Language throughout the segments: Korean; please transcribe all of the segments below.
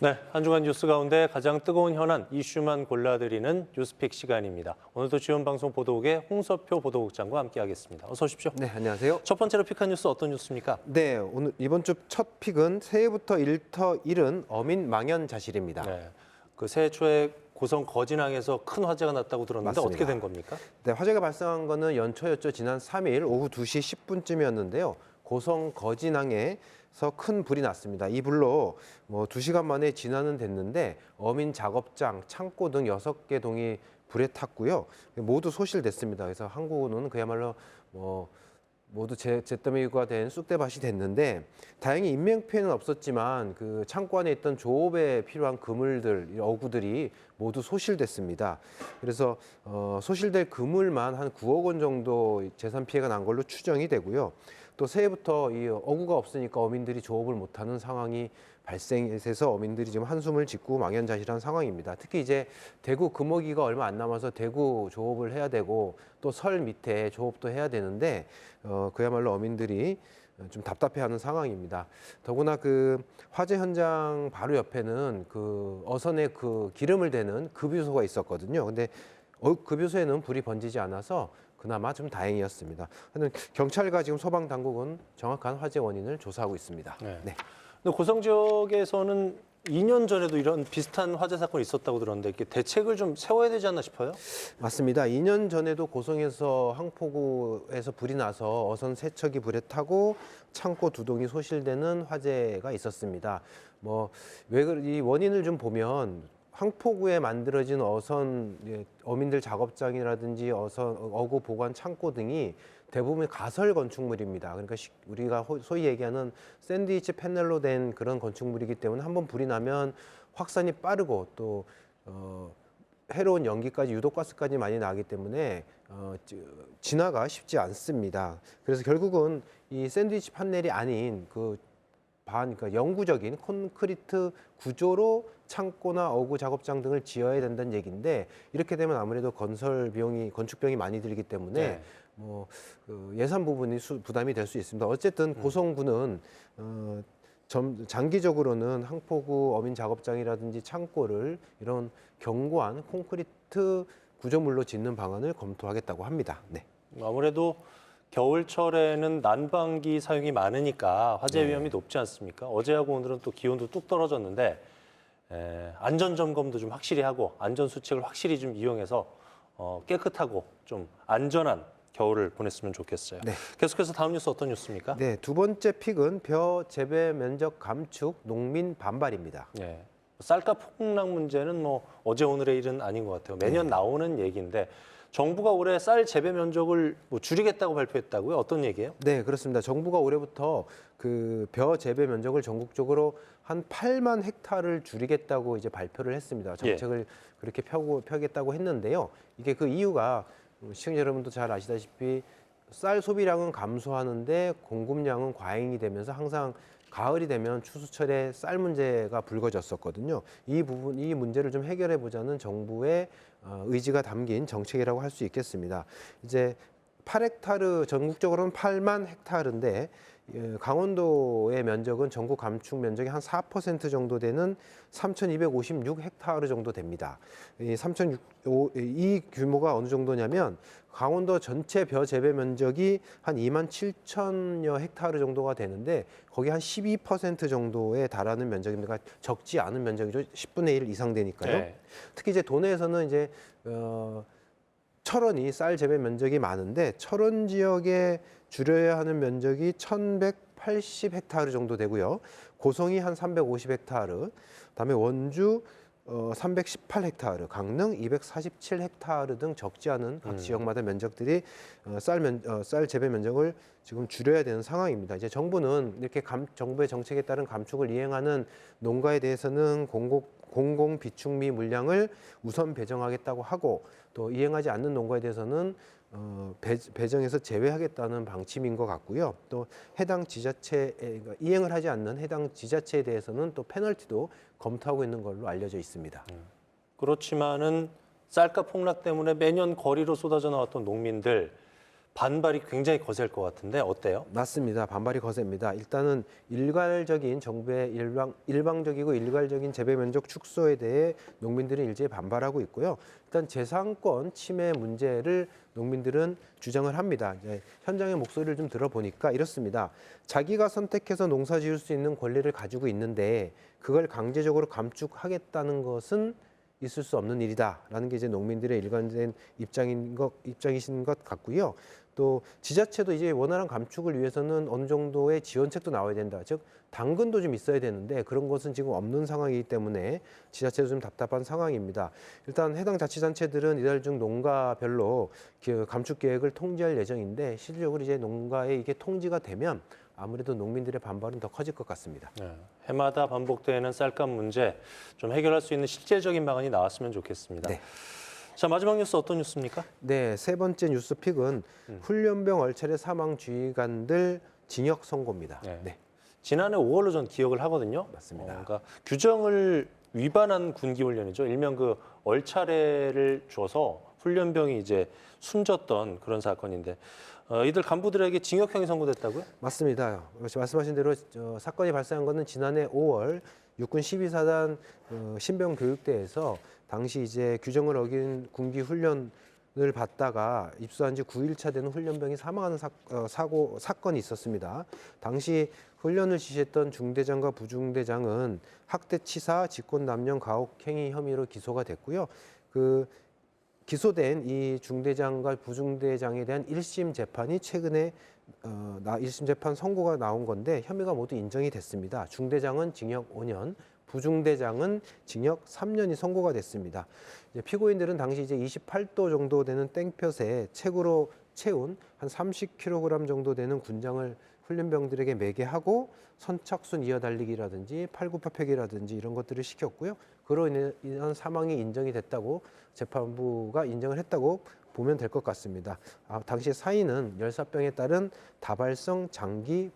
네, 한 주간 뉴스 가운데 가장 뜨거운 현안 이슈만 골라드리는 뉴스픽 시간입니다. 오늘도 지원방송 보도국의 홍서표 보도국장과 함께하겠습니다. 어서 오십시오. 네, 안녕하세요. 첫 번째로 픽한 뉴스 어떤 뉴스입니까? 네, 오늘 이번 주 첫 픽은 새해부터 일터 잃은 어민 망연자실입니다. 네, 그 새해 초에 고성 거진항에서 큰 화재가 났다고 들었는데 맞습니다. 어떻게 된 겁니까? 네, 화재가 발생한 거는 연초였죠. 지난 3일 오후 2시 10분쯤이었는데요. 고성 거진항에서 큰 불이 났습니다. 이 불로 2시간 만에 진화는 됐는데 어민 작업장, 창고 등 6개 동이 불에 탔고요. 모두 소실됐습니다. 그래서 항구는 그야말로 모두 잿더미가 된 쑥대밭이 됐는데 다행히 인명 피해는 없었지만 그 창고 안에 있던 조업에 필요한 그물들, 어구들이 모두 소실됐습니다. 그래서 소실될 그물만 한 9억 원 정도 재산 피해가 난 걸로 추정이 되고요. 또 새해부터 이 어구가 없으니까 어민들이 조업을 못하는 상황이 발생해서 어민들이 지금 한숨을 짓고 망연자실한 상황입니다. 특히 이제 대구 금어기가 얼마 안 남아서 대구 조업을 해야 되고 또 설 밑에 조업도 해야 되는데 그야말로 어민들이 좀 답답해하는 상황입니다. 더구나 그 화재 현장 바로 옆에는 그 어선에 그 기름을 대는 급유소가 있었거든요. 근데 급유소에는 불이 번지지 않아서 그나마 좀 다행이었습니다. 경찰과 지금 소방 당국은 정확한 화재 원인을 조사하고 있습니다. 네. 근데 고성 지역에서는 2년 전에도 이런 비슷한 화재 사건이 있었다고 들었는데 이렇게 대책을 좀 세워야 되지 않나 싶어요? 맞습니다. 2년 전에도 고성에서 항포구에서 불이 나서 어선 3척이 불에 타고 창고 2동이 소실되는 화재가 있었습니다. 이 원인을 좀 보면 항포구에 만들어진 어선, 어민들 작업장이라든지 어구 보관 창고 등이 대부분 가설 건축물입니다. 그러니까 우리가 소위 얘기하는 샌드위치 패널로 된 그런 건축물이기 때문에 한번 불이 나면 확산이 빠르고 또 해로운 연기까지 유독가스까지 많이 나기 때문에 진화가 쉽지 않습니다. 그래서 결국은 이 샌드위치 판넬이 아닌 그러니까 영구적인 콘크리트 구조로 창고나 어구 작업장 등을 지어야 된다는 얘기인데 이렇게 되면 아무래도 건축 비용이 많이 들기 때문에 예산 부분이 부담이 될 수 있습니다. 어쨌든 고성군은 장기적으로는 항포구 어민 작업장이라든지 창고를 이런 견고한 콘크리트 구조물로 짓는 방안을 검토하겠다고 합니다. 네. 아무래도 겨울철에는 난방기 사용이 많으니까 화재 위험이 높지 않습니까? 어제하고 오늘은 또 기온도 뚝 떨어졌는데 안전 점검도 좀 확실히 하고 안전 수칙을 확실히 좀 이용해서 깨끗하고 좀 안전한 겨울을 보냈으면 좋겠어요. 네. 계속해서 다음 뉴스 어떤 뉴스입니까? 네, 두 번째 픽은 벼 재배 면적 감축 농민 반발입니다. 네. 쌀값 폭락 문제는 어제 오늘의 일은 아닌 것 같아요. 매년 나오는 얘기인데 정부가 올해 쌀 재배 면적을 줄이겠다고 발표했다고요? 어떤 얘기예요? 네, 그렇습니다. 정부가 올해부터 그 벼 재배 면적을 전국적으로 한 8만 헥타를 줄이겠다고 이제 발표를 했습니다. 정책을 그렇게 펴겠다고 했는데요. 이게 그 이유가 시청자 여러분도 잘 아시다시피 쌀 소비량은 감소하는데 공급량은 과잉이 되면서 항상 가을이 되면 추수철에 쌀 문제가 불거졌었거든요. 이 문제를 좀 해결해 보자는 정부의 의지가 담긴 정책이라고 할 수 있겠습니다. 이제 8헥타르, 전국적으로는 8만 헥타르인데 강원도의 면적은 전국 감축 면적의 한 4% 정도 되는 3,256 헥타르 정도 됩니다. 이 규모가 어느 정도냐면 강원도 전체 벼 재배 면적이 한 2만 7천여 헥타르 정도가 되는데 거기 한 12% 정도에 달하는 면적입니다. 그러니까 적지 않은 면적이죠. 10분의 1 이상 되니까요. 네. 특히 이제 도내에서는 이제 철원이 쌀 재배 면적이 많은데 철원 지역에 줄여야 하는 면적이 1,180 헥타르 정도 되고요. 고성이 한 350 헥타르, 그다음에 원주 318 헥타르, 강릉 247 헥타르 등 적지 않은 각 지역마다 면적들이 쌀 재배 면적을 지금 줄여야 되는 상황입니다. 이제 정부는 이렇게 정부의 정책에 따른 감축을 이행하는 농가에 대해서는 공공 비축미 물량을 우선 배정하겠다고 하고 또 이행하지 않는 농가에 대해서는 배정에서 제외하겠다는 방침인 것 같고요. 또 해당 지자체, 그러니까 이행을 하지 않는 해당 지자체에 대해서는 또 페널티도 검토하고 있는 걸로 알려져 있습니다. 그렇지만은 쌀값 폭락 때문에 매년 거리로 쏟아져 나왔던 농민들 반발이 굉장히 거셀 것 같은데 어때요? 맞습니다. 반발이 거셉니다. 일단은 일괄적인 정부의 일방적이고 일괄적인 재배 면적 축소에 대해 농민들은 일제히 반발하고 있고요. 일단 재산권 침해 문제를 농민들은 주장을 합니다. 이제 현장의 목소리를 좀 들어보니까 이렇습니다. 자기가 선택해서 농사 지을 수 있는 권리를 가지고 있는데 그걸 강제적으로 감축하겠다는 것은 있을 수 없는 일이다라는 게 이제 농민들의 일관된 입장이신 것 같고요. 또 지자체도 이제 원활한 감축을 위해서는 어느 정도의 지원책도 나와야 된다. 즉 당근도 좀 있어야 되는데 그런 것은 지금 없는 상황이기 때문에 지자체도 좀 답답한 상황입니다. 일단 해당 자치단체들은 이달 중 농가별로 감축 계획을 통지할 예정인데 실질적으로 이제 농가에 이게 통지가 되면 아무래도 농민들의 반발은 더 커질 것 같습니다. 네. 해마다 반복되는 쌀값 문제 좀 해결할 수 있는 실제적인 방안이 나왔으면 좋겠습니다. 네. 자, 마지막 뉴스 어떤 뉴스입니까? 네, 세 번째 뉴스픽은 훈련병 얼차례 사망 주의관들 징역 선고입니다. 네. 네, 지난해 5월로 전 기억을 하거든요. 맞습니다. 그러니까 규정을 위반한 군기훈련이죠. 일명 그 얼차례를 줘서 훈련병이 이제 숨졌던 그런 사건인데 이들 간부들에게 징역형이 선고됐다고요? 맞습니다. 말씀하신 대로 사건이 발생한 것은 지난해 5월 육군 12사단 신병 교육대에서 당시 이제 규정을 어긴 군기 훈련을 받다가 입소한 지 9일차 되는 훈련병이 사망하는 사건이 있었습니다. 당시 훈련을 지시했던 중대장과 부중대장은 학대치사, 직권남용, 가혹행위 혐의로 기소가 됐고요. 기소된 이 중대장과 부중대장에 대한 1심 재판이 최근에 1심 재판 선고가 나온 건데 혐의가 모두 인정이 됐습니다. 중대장은 징역 5년, 부중대장은 징역 3년이 선고가 됐습니다. 이제 피고인들은 당시 이제 28도 정도 되는 땡볕에 책으로 채운 한 30kg 정도 되는 군장을 훈련병들에게 매게 하고 선착순 이어달리기라든지 팔굽혀펴기라든지 이런 것들을 시켰고요. 그로 인한 사망이 인정이 됐다고 재판부가 인정을 했다고 보면 될 것 같습니다. 당시 사인은 열사병에 따른 다발성 장기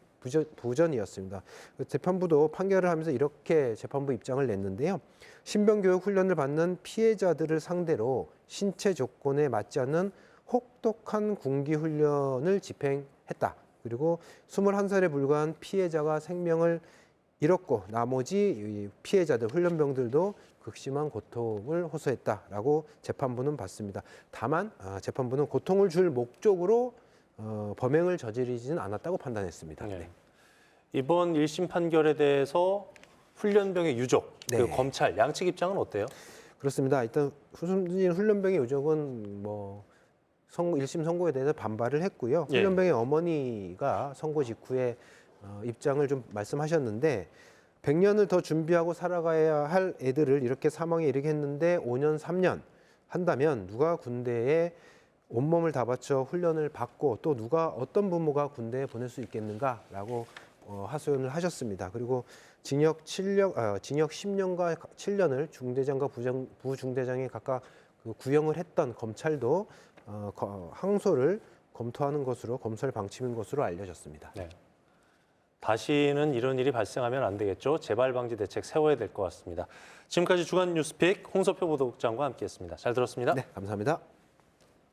부전이었습니다. 재판부도 판결을 하면서 이렇게 재판부 입장을 냈는데요. 신병교육 훈련을 받는 피해자들을 상대로 신체 조건에 맞지 않는 혹독한 군기 훈련을 집행했다. 그리고 21살에 불과한 피해자가 생명을 잃었고 나머지 피해자들, 훈련병들도 극심한 고통을 호소했다라고 재판부는 봤습니다. 다만 재판부는 고통을 줄 목적으로 범행을 저지르지는 않았다고 판단했습니다. 네. 네. 이번 1심 판결에 대해서 훈련병의 유족, 네. 그리고 검찰 양측 입장은 어때요? 그렇습니다. 일단 숨진 훈련병의 유족은 1심 선고에 대해서 반발을 했고요. 예. 훈련병의 어머니가 선고 직후에 입장을 좀 말씀하셨는데 100년을 더 준비하고 살아가야 할 애들을 이렇게 사망에 이르게 했는데 5년, 3년 한다면 누가 군대에 온몸을 다 바쳐 훈련을 받고 또 누가 어떤 부모가 군대에 보낼 수 있겠는가라고 하소연을 하셨습니다. 그리고 징역 10년과 7년을 중대장과 부중대장에 각각 구형을 했던 검찰도 항소를 검토하는 것으로 검찰 방침인 것으로 알려졌습니다. 네. 다시는 이런 일이 발생하면 안 되겠죠. 재발 방지 대책 세워야 될 것 같습니다. 지금까지 주간 뉴스픽 홍서표 보도국장과 함께했습니다. 잘 들었습니다. 네, 감사합니다.